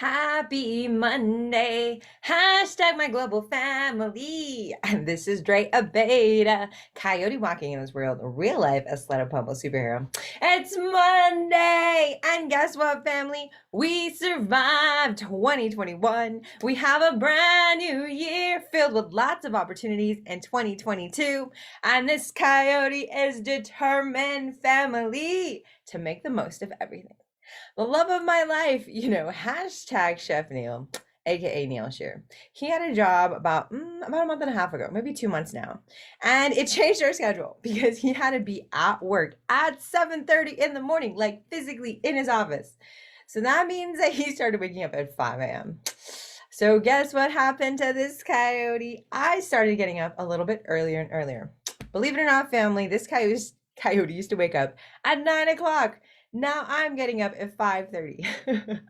Happy Monday. Hashtag my global family. And this is Dre, a beta coyote walking in this world, real life Asleta Pumble superhero. It's Monday. And guess what, family? We survived 2021. We have a brand new year filled with lots of opportunities in 2022. And this coyote is determined, family, to make the most of everything. The love of my life, hashtag Chef Neil, aka Neil Shear. He had a job about a month and a half ago, maybe 2 months now. And it changed our schedule because he had to be at work at 7:30 in the morning, like physically in his office. So that means that he started waking up at 5 a.m. So guess what happened to this coyote? I started getting up a little bit earlier and earlier. Believe it or not, family, this coyote used to wake up at 9 o'clock. Now I'm getting up at 5:30.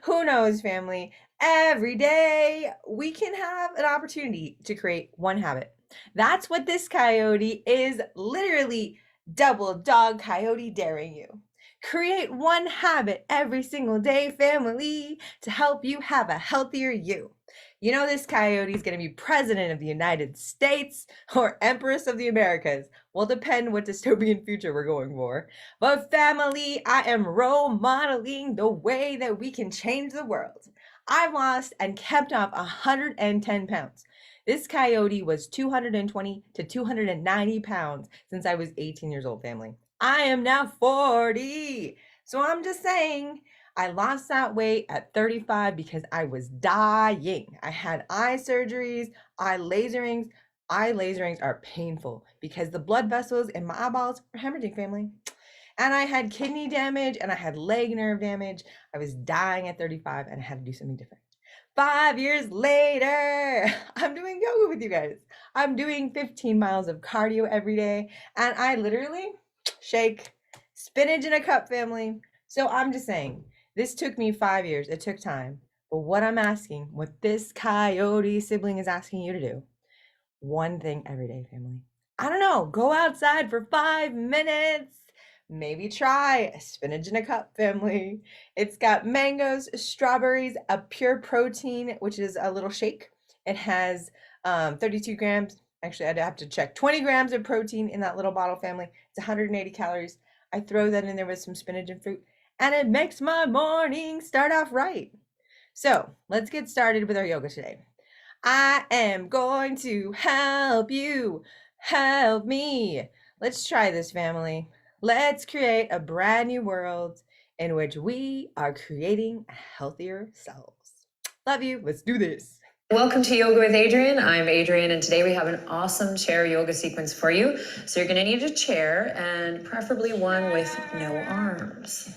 Who knows, family? Every day we can have an opportunity to create one habit. That's what this coyote is, literally double dog coyote daring you. Create one habit every single day, family, to help you have a healthier you. You know, this coyote is going to be president of the United States or Empress of the Americas. Will depend what dystopian future we're going for. But family, I am role modeling the way that we can change the world. I've lost and kept off 110 pounds. This coyote was 220 to 290 pounds since I was 18 years old, family. I am now 40. So I'm just saying, I lost that weight at 35 because I was dying. I had eye surgeries, eye laserings. Eye laserings are painful because the blood vessels in my eyeballs are hemorrhaging, family. And I had kidney damage and I had leg nerve damage. I was dying at 35 and I had to do something different. 5 years later, I'm doing yoga with you guys. I'm doing 15 miles of cardio every day. And I literally shake spinach in a cup, family. So I'm just saying, this took me 5 years. It took time. But what I'm asking, what this coyote sibling is asking you to do, one thing every day, family. I don't know, go outside for 5 minutes. Maybe try spinach in a cup, family. It's got mangoes, strawberries, a pure protein, which is a little shake. It has 32 grams. Actually, I'd have to check. 20 grams of protein in that little bottle, family. It's 180 calories. I throw that in there with some spinach and fruit, and it makes my morning start off right. So let's get started with our yoga today. I am going to help you. Help me. Let's try this, family. Let's create a brand new world in which we are creating healthier selves. Love you. Let's do this. Welcome to Yoga with Adriene. I'm Adriene, and today we have an awesome chair yoga sequence for you. So you're going to need a chair, and preferably one with no arms.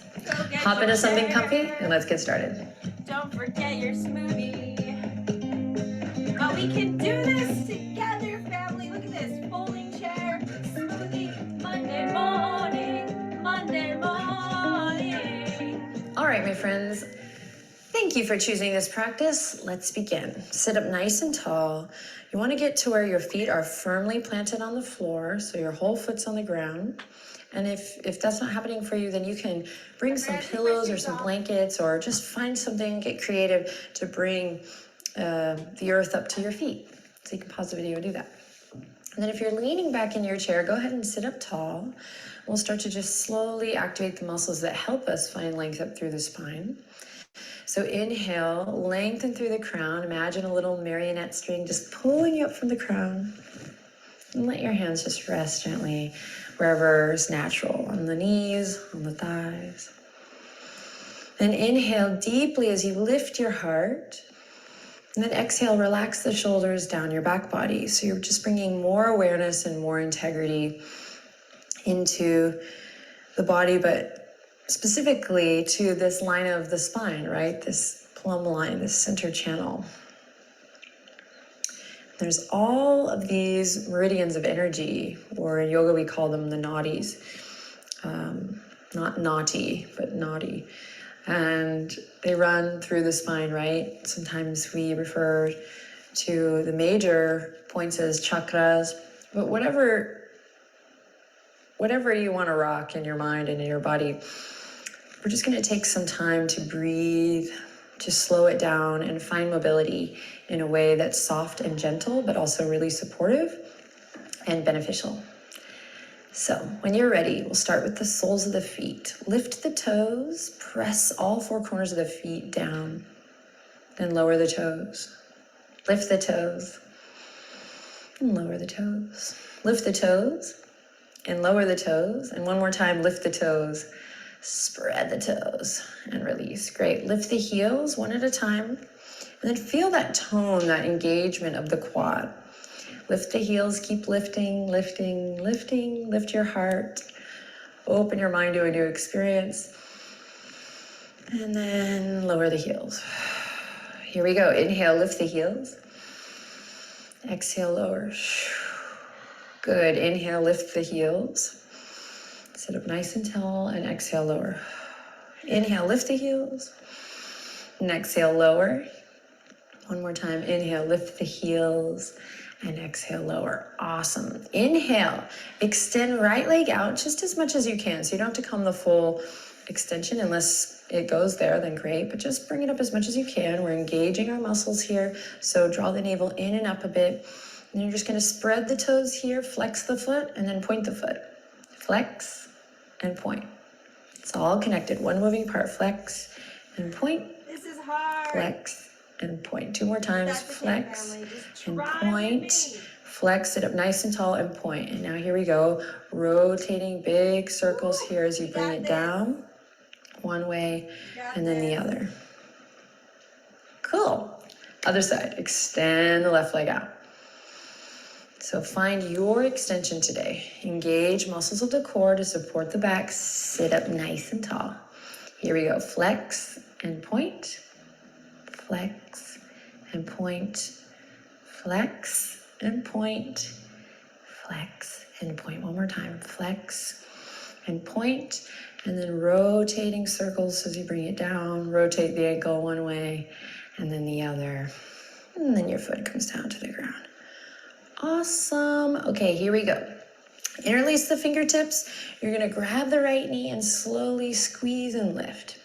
Hop into something comfy, and let's get started. Don't forget your smoothie. But we can do this together, family. Look at this. Folding chair, smoothie, Monday morning, Monday morning. All right, my friends. Thank you for choosing this practice. Let's begin. Sit up nice and tall. You want to get to where your feet are firmly planted on the floor, so your whole foot's on the ground. And if that's not happening for you, then you can bring some pillows or some blankets, or just find something, get creative to bring the earth up to your feet. So you can pause the video and do that. And then if you're leaning back in your chair, go ahead and sit up tall. We'll start to just slowly activate the muscles that help us find length up through the spine. So inhale, lengthen through the crown. Imagine a little marionette string just pulling you up from the crown. And let your hands just rest gently wherever is natural, on the knees, on the thighs. Then inhale deeply as you lift your heart. And then exhale, relax the shoulders down your back body. So you're just bringing more awareness and more integrity into the body, but specifically to this line of the spine, right? This plumb line, this center channel. There's all of these meridians of energy, or in yoga we call them the nadis. Not naughty, but naughty. And they run through the spine, right? Sometimes we refer to the major points as chakras, but whatever you want to rock in your mind and in your body, we're just going to take some time to breathe to slow it down and find mobility in a way that's soft and gentle, but also really supportive and beneficial. So when you're ready, we'll start with the soles of the feet. Lift the toes, press all four corners of the feet down, then lower the toes. Lift the toes and lower the toes. Lift the toes and lower the toes. And one more time, lift the toes, spread the toes and release. Great. Lift the heels one at a time. And then feel that tone, that engagement of the quad. Lift the heels, keep lifting, lifting, lifting. Lift your heart. Open your mind to a new experience. And then lower the heels. Here we go. Inhale, lift the heels. Exhale, lower. Good. Inhale, lift the heels. Sit up nice and tall and exhale, lower. Inhale, lift the heels. And exhale, lower. One more time. Inhale, lift the heels. And exhale, lower. Awesome. Inhale, extend right leg out just as much as you can. So you don't have to come the full extension unless it goes there, then great. But just bring it up as much as you can. We're engaging our muscles here. So draw the navel in and up a bit. And you're just going to spread the toes here, flex the foot, and then point the foot. Flex and point. It's all connected. One moving part. Flex and point. This is hard. Flex and point. Two more times. Flex and point. Flex it up nice and tall and point. And now here we go. Rotating big circles here as you bring it down. One way and then the other. Cool. Other side. Extend the left leg out. So find your extension today. Engage muscles of the core to support the back. Sit up nice and tall. Here we go. Flex and point. Flex and point. Flex and point. Flex and point. One more time. Flex and point. And then rotating circles as you bring it down. Rotate the ankle one way and then the other. And then your foot comes down to the ground. Awesome. Okay, here we go. Interlace the fingertips. You're going to grab the right knee and slowly squeeze and lift.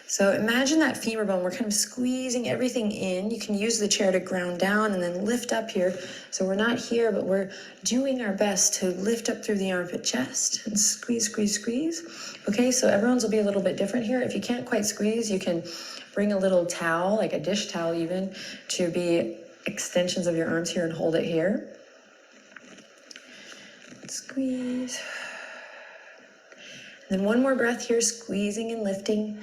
So imagine that femur bone. We're kind of squeezing everything in. You can use the chair to ground down and then lift up here. So we're not here, but we're doing our best to lift up through the armpit chest and squeeze, squeeze, squeeze. Okay, so everyone's will be a little bit different here. If you can't quite squeeze, you can bring a little towel, like a dish towel even, to be extensions of your arms here and hold it here. Squeeze. And then one more breath here, squeezing and lifting.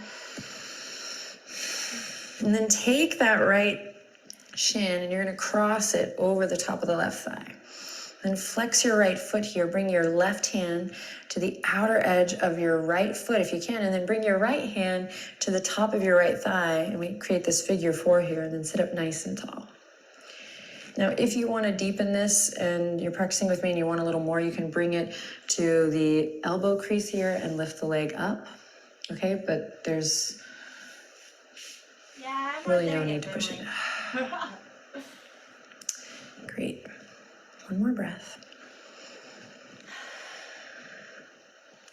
And then take that right shin and you're going to cross it over the top of the left thigh. Then flex your right foot here. Bring your left hand to the outer edge of your right foot if you can. And then bring your right hand to the top of your right thigh. And we create this figure 4 here. And then sit up nice and tall. Now, if you want to deepen this and you're practicing with me and you want a little more, you can bring it to the elbow crease here and lift the leg up. Okay, but there's really no need to push it. Great. One more breath.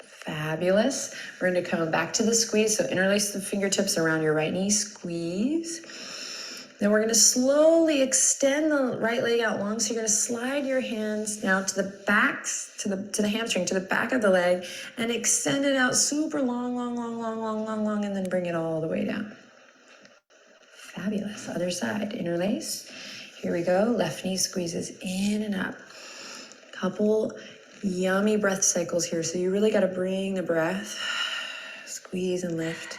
Fabulous. We're going to come back to the squeeze. So interlace the fingertips around your right knee. Squeeze. Then we're going to slowly extend the right leg out long. So you're going to slide your hands now to the backs, to the hamstring, to the back of the leg, and extend it out super long, long, long, long, long, long, long, and then bring it all the way down. Fabulous. Other side. Interlace. Here we go. Left knee squeezes in and up. Couple yummy breath cycles here. So you really got to bring the breath. Squeeze and lift.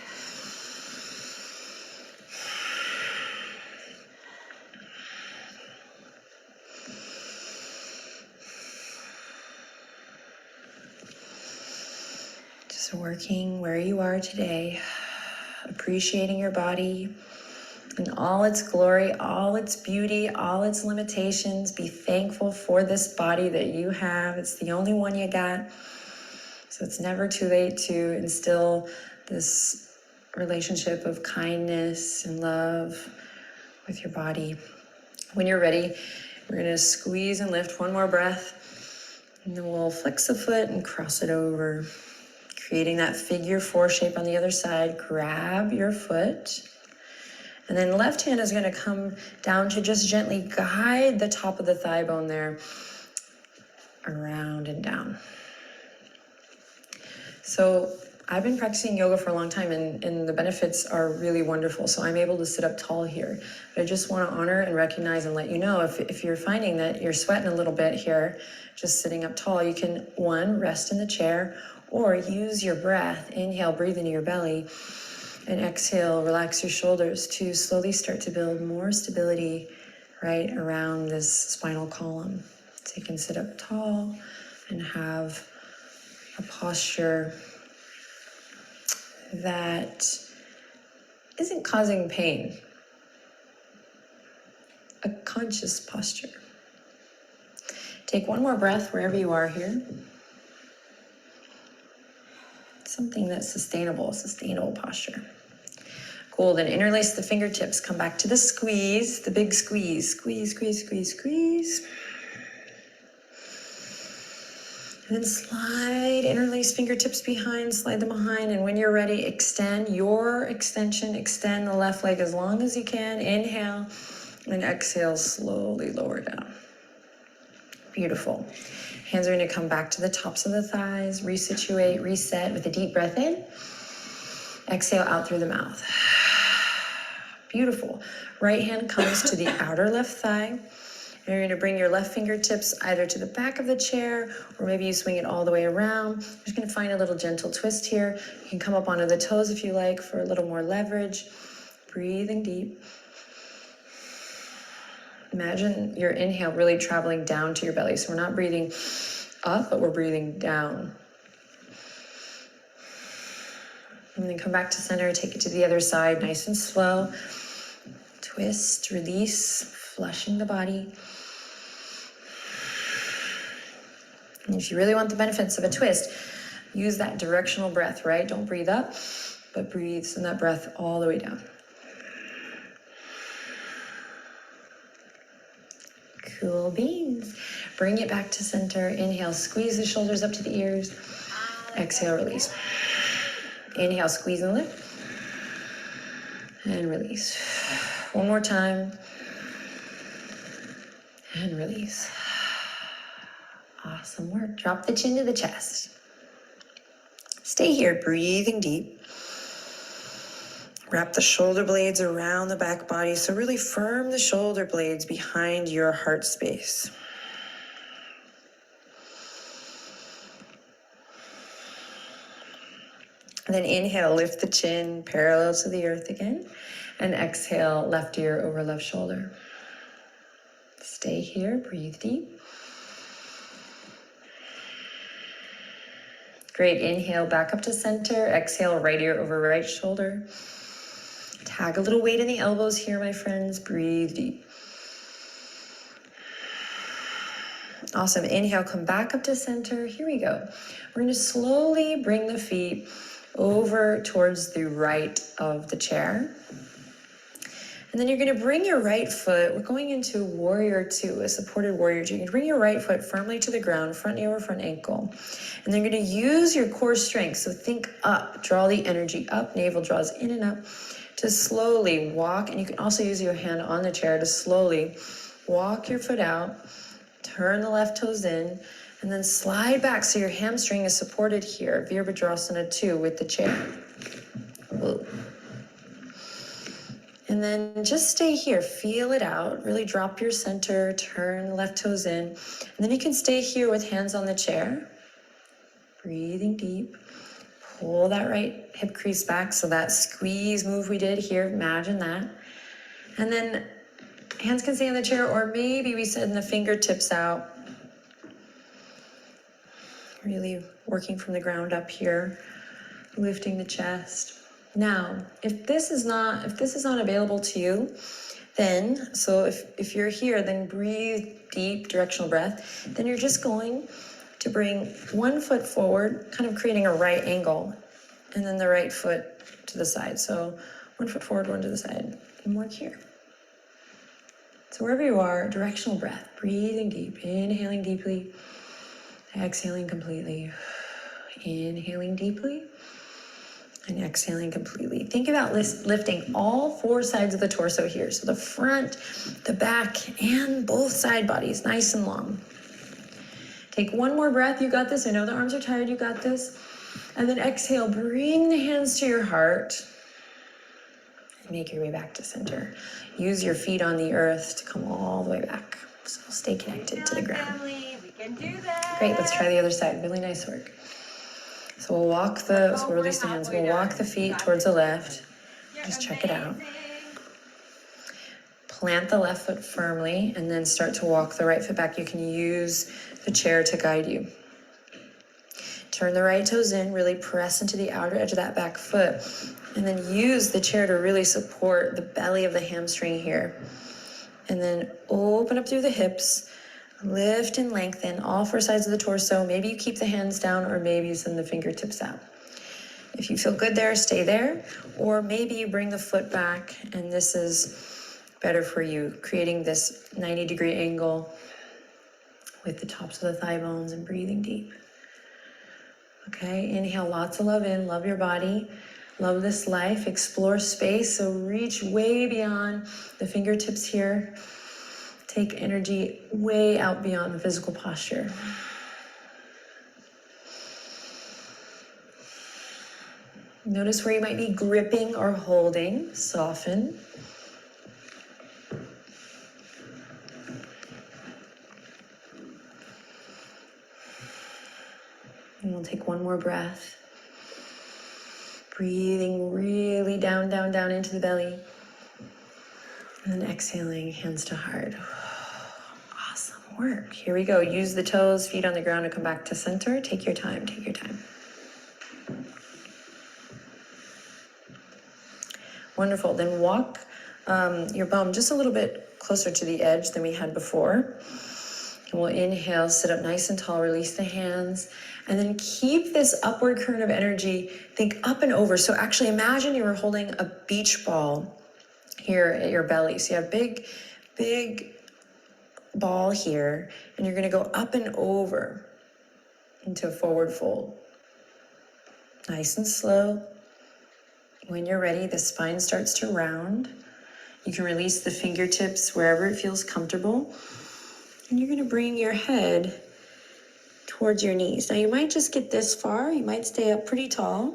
Just working where you are today. Appreciating your body in all its glory, all its beauty, all its limitations. Be thankful for this body that you have. It's the only one you got. So it's never too late to instill this relationship of kindness and love with your body. When you're ready, we're going to squeeze and lift. One more breath. And then we'll flex the foot and cross it over. Creating that figure 4 shape on the other side. Grab your foot And then left hand is gonna come down to just gently guide the top of the thigh bone there, around and down. So I've been practicing yoga for a long time and the benefits are really wonderful. So I'm able to sit up tall here. But I just want to honor and recognize and let you know if you're finding that you're sweating a little bit here, just sitting up tall, you can, one, rest in the chair or use your breath. Inhale, breathe into your belly, and exhale, relax your shoulders to slowly start to build more stability right around this spinal column. So you can sit up tall and have a posture that isn't causing pain. A conscious posture. Take one more breath wherever you are here. Something that's sustainable posture. Cool, then interlace the fingertips. Come back to the squeeze, the big squeeze. Squeeze, squeeze, squeeze, squeeze. And then slide, interlace fingertips behind, slide them behind, and when you're ready, extend your extension, extend the left leg as long as you can. Inhale, and exhale, slowly lower down. Beautiful. Hands are gonna come back to the tops of the thighs, resituate, reset with a deep breath in. Exhale out through the mouth. Beautiful. Right hand comes to the outer left thigh. And you're gonna bring your left fingertips either to the back of the chair, or maybe you swing it all the way around. You're just gonna find a little gentle twist here. You can come up onto the toes if you like for a little more leverage. Breathing deep. Imagine your inhale really traveling down to your belly. So we're not breathing up, but we're breathing down. And then come back to center, take it to the other side, nice and slow. Twist, release, flushing the body. And if you really want the benefits of a twist, use that directional breath, right? Don't breathe up, but breathe, send that breath all the way down. Cool beans. Bring it back to center. Inhale, squeeze the shoulders up to the ears. Exhale, release. Inhale, squeeze and lift. And release. One more time. And release. Awesome work. Drop the chin to the chest. Stay here, breathing deep. Wrap the shoulder blades around the back body. So really firm the shoulder blades behind your heart space. And then inhale, lift the chin parallel to the earth again. And exhale, left ear over left shoulder. Stay here, breathe deep. Great, inhale back up to center. Exhale, right ear over right shoulder. Tag a little weight in the elbows here, my friends. Breathe deep. Awesome, inhale, come back up to center. Here we go. We're gonna slowly bring the feet over towards the right of the chair. And then you're gonna bring your right foot, we're going into warrior two, a supported warrior two. You're gonna bring your right foot firmly to the ground, front knee over front ankle. And then you're gonna use your core strength, so think up, draw the energy up, navel draws in and up, to slowly walk, and you can also use your hand on the chair to slowly walk your foot out, turn the left toes in, and then slide back so your hamstring is supported here, Virabhadrasana 2 with the chair. Whoa. And then just stay here, feel it out, really drop your center, turn the left toes in, and then you can stay here with hands on the chair, breathing deep. Pull that right hip crease back, so that squeeze move we did here, imagine that. And then hands can stay on the chair, or maybe we send the fingertips out. Really working from the ground up here, lifting the chest. Now, if this is not available to you, then, so if you're here, then breathe deep, directional breath. Then you're just going to bring one foot forward, kind of creating a right angle, and then the right foot to the side. So one foot forward, one to the side, and work here. So wherever you are, directional breath, breathing deep, inhaling deeply, exhaling completely, inhaling deeply, And exhaling completely. Think about lifting all 4 sides of the torso here. So the front, the back, and both side bodies, nice and long. Take one more breath, you got this. I know the arms are tired, you got this. And then exhale, bring the hands to your heart. And make your way back to center. Use your feet on the earth to come all the way back. So stay connected to the ground. Family, we can do that. Great, let's try the other side. Really nice work. So we'll walk so we'll release the hands. We'll walk the feet towards the left. Just check it out. Plant the left foot firmly and then start to walk the right foot back. You can use the chair to guide you. Turn the right toes in, really press into the outer edge of that back foot, and then use the chair to really support the belly of the hamstring here. And then open up through the hips. Lift and lengthen all 4 sides of the torso. Maybe you keep the hands down or maybe you send the fingertips out. If you feel good there, stay there. Or maybe you bring the foot back and this is better for you, creating this 90-degree angle with the tops of the thigh bones and breathing deep. Okay, inhale lots of love in, love your body, love this life, explore space. So reach way beyond the fingertips here. Take energy way out beyond the physical posture. Notice where you might be gripping or holding. Soften. And we'll take one more breath. Breathing really down, down, down into the belly. And then exhaling, hands to heart. Awesome work. Here we go. Use the toes, feet on the ground to come back to center. Take your time, take your time. Wonderful. Then walk your bum just a little bit closer to the edge than we had before. And we'll inhale, sit up nice and tall, release the hands, and then keep this upward current of energy. Think up and over. So actually imagine you were holding a beach ball here at your belly. So you have big, big ball here, and you're gonna go up and over into a forward fold. Nice and slow. When you're ready, the spine starts to round. You can release the fingertips wherever it feels comfortable. And you're gonna bring your head towards your knees. Now you might just get this far. You might stay up pretty tall.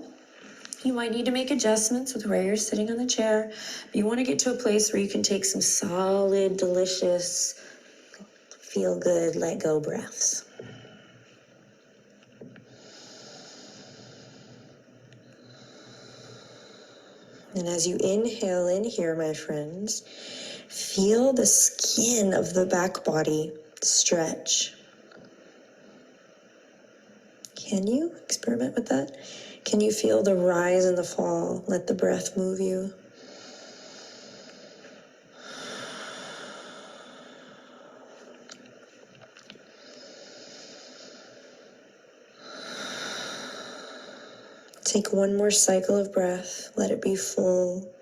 You might need to make adjustments with where you're sitting on the chair, but you want to get to a place where you can take some solid, delicious, feel good, let go breaths. And as you inhale in here, my friends, feel the skin of the back body stretch. Can you experiment with that? Can you feel the rise and the fall? Let the breath move you. Take one more cycle of breath. Let it be full.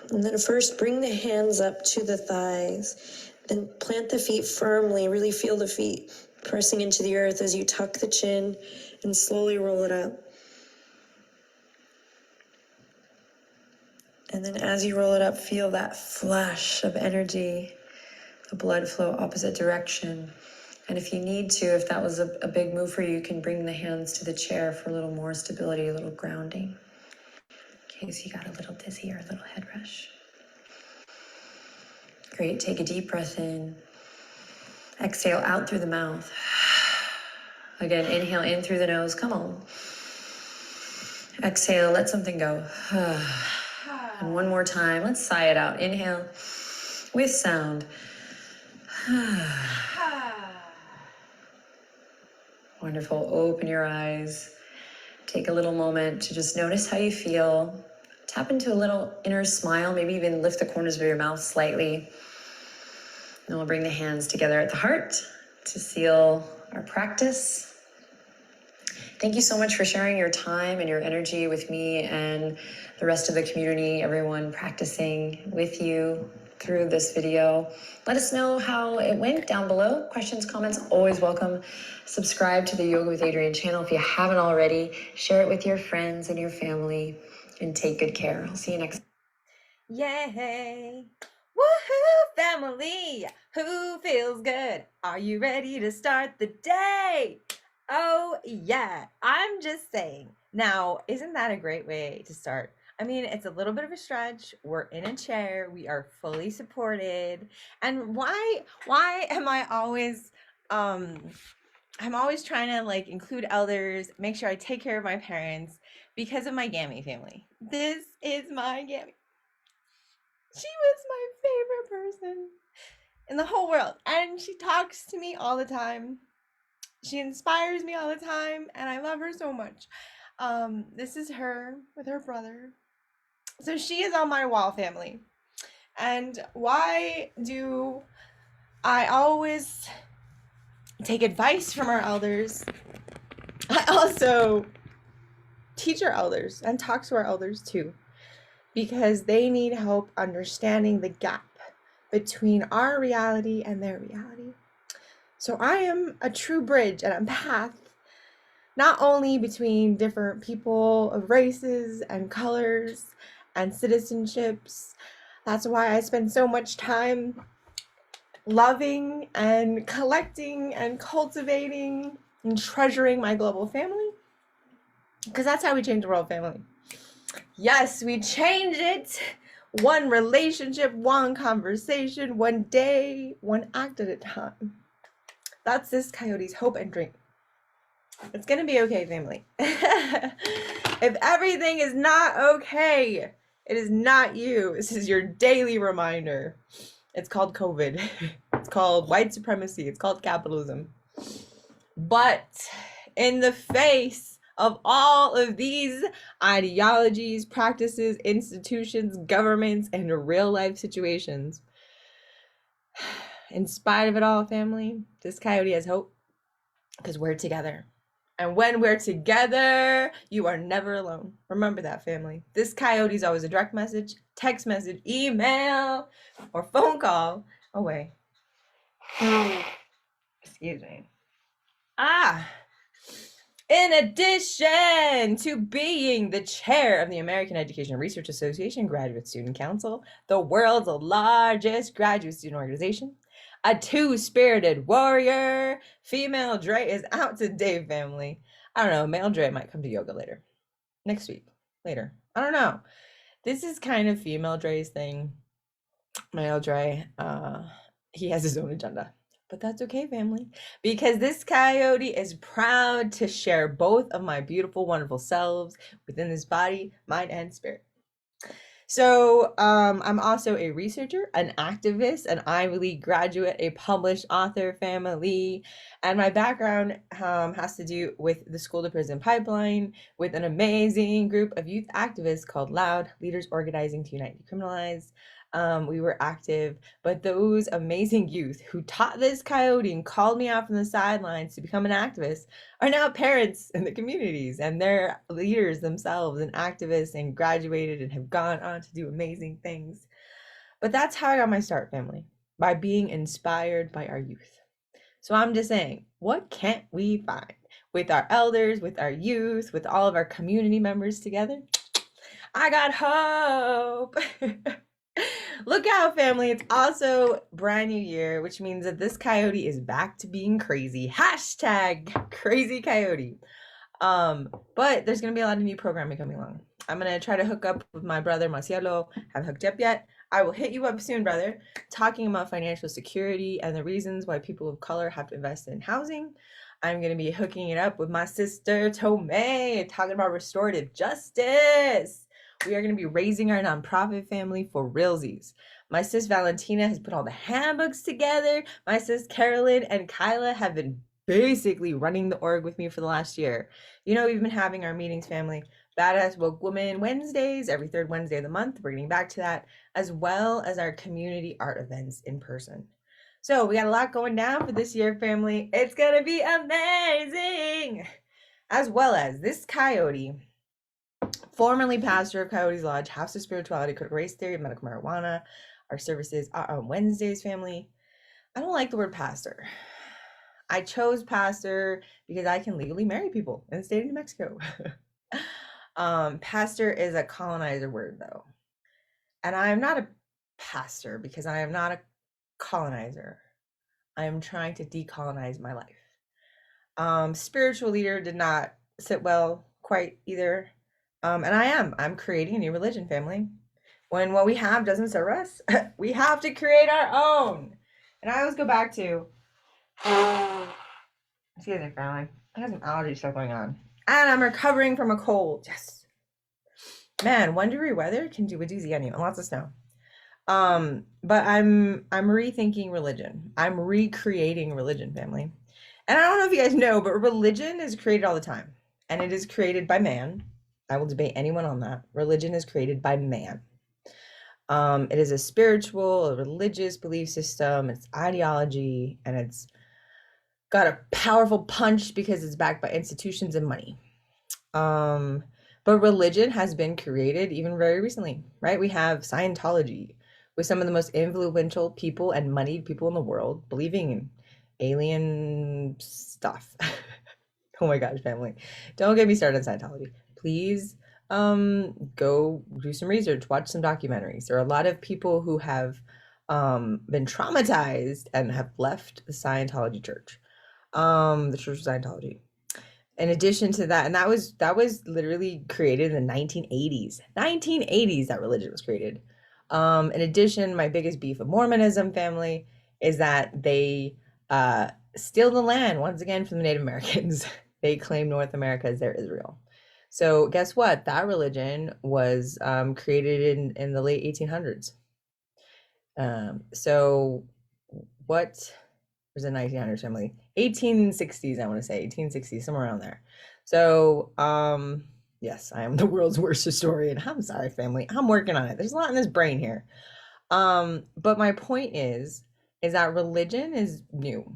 And then first bring the hands up to the thighs. Then plant the feet firmly. Really feel the feet pressing into the earth as you tuck the chin and slowly roll it up. And then as you roll it up, feel that flash of energy, the blood flow opposite direction. And if you need to, if that was a big move for you, you can bring the hands to the chair for a little more stability, a little grounding, in case you got a little dizzy or a little head rush. Great, take a deep breath in. Exhale out through the mouth. Again, inhale in through the nose, come on. Exhale, let something go. And one more time, let's sigh it out. Inhale with sound. Wonderful, open your eyes. Take a little moment to just notice how you feel. Tap into a little inner smile, maybe even lift the corners of your mouth slightly. And we'll bring the hands together at the heart to seal our practice. Thank you so much for sharing your time and your energy with me and the rest of the community, everyone practicing with you. through this video. Let us know how it went down below. Questions, comments, always welcome. Subscribe to the Yoga with Adriene channel if you haven't already. Share it with your friends and your family, and take good care. I'll see you next time. Yay! Woohoo, family! Who feels good? Are you ready to start the day? Oh, yeah. I'm just saying. Now, isn't that a great way to start? I mean, it's a little bit of a stretch. We're in a chair. We are fully supported. And why am I always I'm always trying to like include elders, make sure I take care of my parents because of my Gammy family. This is my Gammy. She was my favorite person in the whole world. And she talks to me all the time. She inspires me all the time, and I love her so much. This is her with her brother. So she is on my wall, family. And why do I always take advice from our elders? I also teach our elders and talk to our elders too, because they need help understanding the gap between our reality and their reality. So I am a true bridge and a path, not only between different people of races and colors and citizenships. That's why I spend so much time loving and collecting and cultivating and treasuring my global family, because that's how we change the world, family. Yes, we change it one relationship, one conversation, one day, one act at a time. That's this coyote's hope and dream. It's gonna be okay, family. If everything is not okay, it is not you. This is your daily reminder. It's called COVID. It's called white supremacy. It's called capitalism. But in the face of all of these ideologies, practices, institutions, governments, and real life situations, in spite of it all, family, this coyote has hope because we're together. And when we're together, you are never alone. Remember that, family. This coyote is always a direct message, text message, email, or phone call away. Excuse me. In addition to being the chair of the American Education Research Association Graduate Student Council, the world's largest graduate student organization, a two-spirited warrior, female Dre is out today, family. I don't know, male Dre might come to yoga later. Next week. Later. I don't know. This is kind of female Dre's thing. Male Dre, he has his own agenda. But that's okay, family, because this coyote is proud to share both of my beautiful, wonderful selves within this body, mind, and spirit. So I'm also a researcher, an activist, an Ivy League graduate, a published author, family, and my background has to do with the school to prison pipeline with an amazing group of youth activists called LOUD, Leaders Organizing to Unite Decriminalize. We were active, but those amazing youth who taught this coyote and called me out from the sidelines to become an activist are now parents in the communities, and they're leaders themselves and activists and graduated and have gone on to do amazing things. But that's how I got my start, family, by being inspired by our youth. So I'm just saying, what can't we find with our elders, with our youth, with all of our community members together? I got hope. Look out, family. It's also brand new year, which means that this coyote is back to being crazy. Hashtag crazy coyote. But there's going to be a lot of new programming coming along. I'm going to try to hook up with my brother, Marcielo. Haven't hooked up yet. I will hit you up soon, brother, talking about financial security and the reasons why people of color have to invest in housing. I'm going to be hooking it up with my sister, Tomei, talking about restorative justice. We are going to be raising our nonprofit family for realsies. My sis Valentina has put all the handbooks together. My sis Carolyn and Kyla have been basically running the org with me for the last year. You know, we've been having our meetings, family. Badass Woke Woman Wednesdays, every third Wednesday of the month. We're getting back to that, as well as our community art events in person. So we got a lot going down for this year, family. It's going to be amazing. As well as this coyote, formerly pastor of Coyote's Lodge, House of Spirituality, Critical Race Theory, Medical Marijuana, Our services are on Wednesdays, family. I don't like the word pastor. I chose pastor because I can legally marry people in the state of New Mexico. Pastor is a colonizer word, though. And I am not a pastor because I am not a colonizer. I am trying to decolonize my life. Spiritual leader did not sit well quite either. And I'm creating a new religion, family. When what we have doesn't serve us, we have to create our own. And I always go back to, excuse me, family. I have some allergy stuff going on. And I'm recovering from a cold. Yes. Man, 1 degree weather can do a doozy on you and lots of snow. But I'm rethinking religion. I'm recreating religion, family. And I don't know if you guys know, but religion is created all the time. And it is created by man. I will debate anyone on that. Religion is created by man. It is a spiritual, a religious belief system, it's ideology, and it's got a powerful punch because it's backed by institutions and money. But religion has been created even very recently, right? We have Scientology with some of the most influential people and moneyed people in the world believing in alien stuff. Oh my gosh, family. Don't get me started on Scientology. Please go do some research, watch some documentaries. There are a lot of people who have been traumatized and have left the Scientology church. The Church of Scientology. In addition to that, and that was literally created in the 1980s. 1980s that religion was created. In addition, my biggest beef of Mormonism, family, is that they steal the land once again from the Native Americans. They claim North America as their Israel. So guess what? That religion was created in the late 1800s. So what was the 1900s, family? 1860s, I want to say 1860s, somewhere around there. So yes, I am the world's worst historian. I'm sorry, family. I'm working on it. There's a lot in this brain here. But my point is that religion is new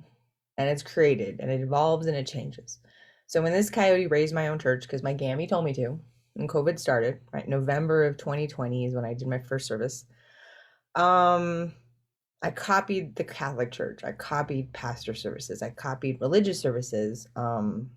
and it's created and it evolves and it changes. So when this coyote raised my own church, because my gammy told me to, and COVID started, right? November of 2020 is when I did my first service. I copied the Catholic Church. I copied pastor services. I copied religious services. And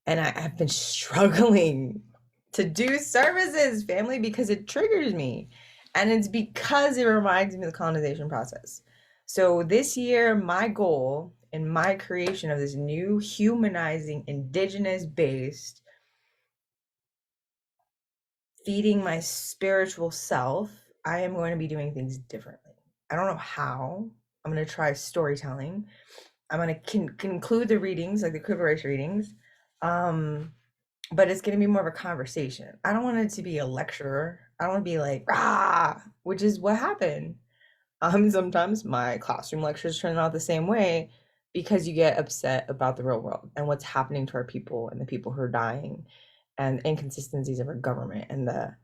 I've been struggling to do services, family, because it triggers me. And it's because it reminds me of the colonization process. So this year, my goal in my creation of this new humanizing, indigenous-based, feeding my spiritual self, I am going to be doing things differently. I don't know how. I'm going to try storytelling. I'm going to conclude the readings, like the Critical Race readings. But it's going to be more of a conversation. I don't want it to be a lecturer. I don't want to be like, rah, which is what happened. Sometimes my classroom lectures turn out the same way because you get upset about the real world and what's happening to our people and the people who are dying and inconsistencies of our government and the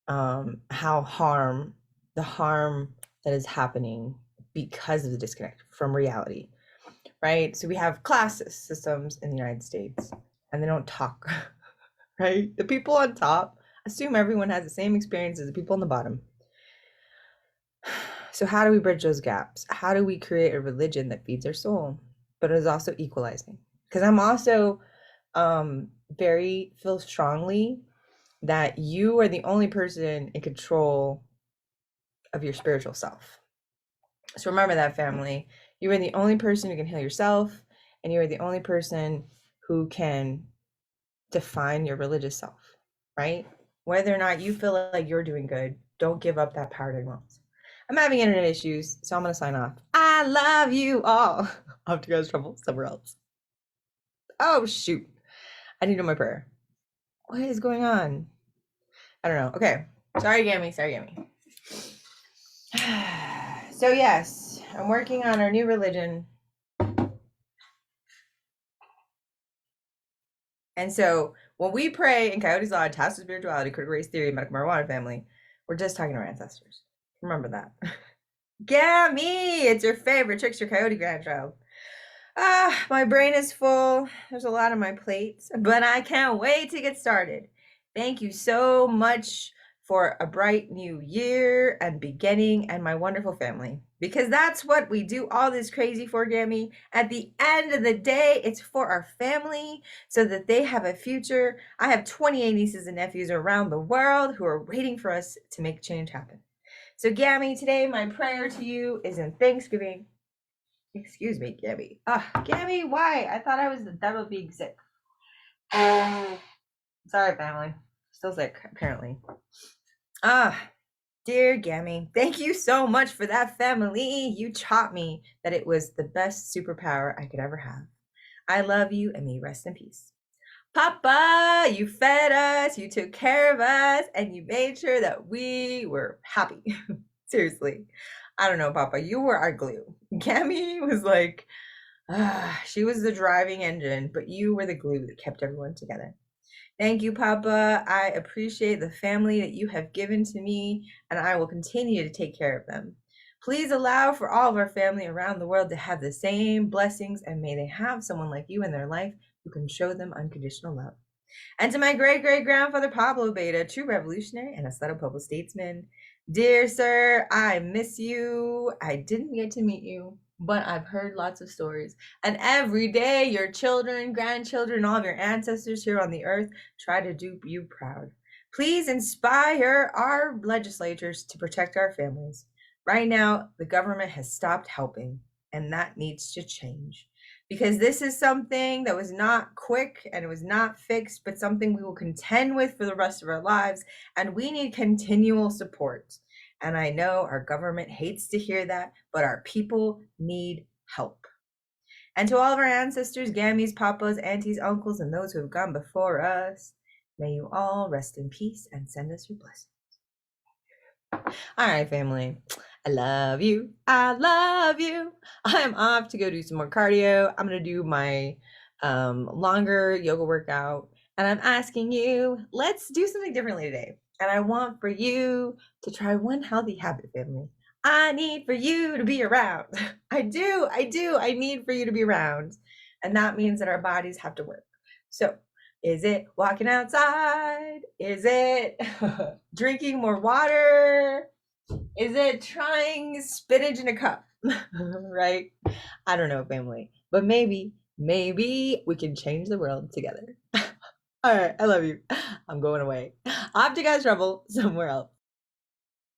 the harm that is happening because of the disconnect from reality, right? So we have class systems in the United States and they don't talk, right? The people on top assume everyone has the same experience as the people on the bottom. So how do we bridge those gaps? How do we create a religion that feeds our soul, but is also equalizing? Because I'm also feel strongly that you are the only person in control of your spiritual self. So remember that, family. You are the only person who can heal yourself, and you are the only person who can define your religious self, right? Whether or not you feel like you're doing good, don't give up that power to anyone else. I'm having internet issues, so I'm going to sign off. I love you all. I have to go to trouble somewhere else. Oh, shoot. I need to know my prayer. What is going on? I don't know. Okay. Sorry, Gammy. So, yes, I'm working on our new religion. And so when we pray in Coyote's Law, Task of Spirituality, Critical Race Theory, Medical Marijuana Family, we're just talking to our ancestors. Remember that. Gammy, it's your favorite trickster coyote grandchild. My brain is full. There's a lot on my plate, but I can't wait to get started. Thank you so much for a bright new year and beginning and my wonderful family. Because that's what we do all this crazy for, Gammy. At the end of the day, it's for our family so that they have a future. I have 28 nieces and nephews around the world who are waiting for us to make change happen. So, Gammy, today my prayer to you is in Thanksgiving. Excuse me, Gammy. Gammy, why? I thought I was done with being sick. Sorry, family. Still sick, apparently. Dear Gammy, thank you so much for that family. You taught me that it was the best superpower I could ever have. I love you and may you rest in peace. Papa, you fed us, you took care of us, and you made sure that we were happy. Seriously. I don't know, Papa, you were our glue. Gammy was like, she was the driving engine, but you were the glue that kept everyone together. Thank you, Papa. I appreciate the family that you have given to me, and I will continue to take care of them. Please allow for all of our family around the world to have the same blessings, and may they have someone like you in their life who can show them unconditional love. And to my great-great-grandfather Pablo Beta, true revolutionary and a Settled statesman, dear sir, I miss you. I didn't get to meet you, but I've heard lots of stories. And every day, your children, grandchildren, all of your ancestors here on the earth try to do you proud. Please inspire our legislators to protect our families. Right now, the government has stopped helping, and that needs to change. Because this is something that was not quick and it was not fixed, but something we will contend with for the rest of our lives. And we need continual support. And I know our government hates to hear that, but our people need help. And to all of our ancestors, gammies, papas, aunties, uncles, and those who have gone before us, may you all rest in peace and send us your blessings. All right, family. I love you. I love you. I'm off to go do some more cardio. I'm going to do my longer yoga workout. And I'm asking you, let's do something differently today. And I want for you to try one healthy habit, family. I need for you to be around. I do. I need for you to be around. And that means that our bodies have to work. So, is it walking outside? Is it drinking more water? Is it trying spinach in a cup? Right? I don't know, family. But maybe we can change the world together. All right, I love you. I'm going away. Off to guys trouble somewhere else.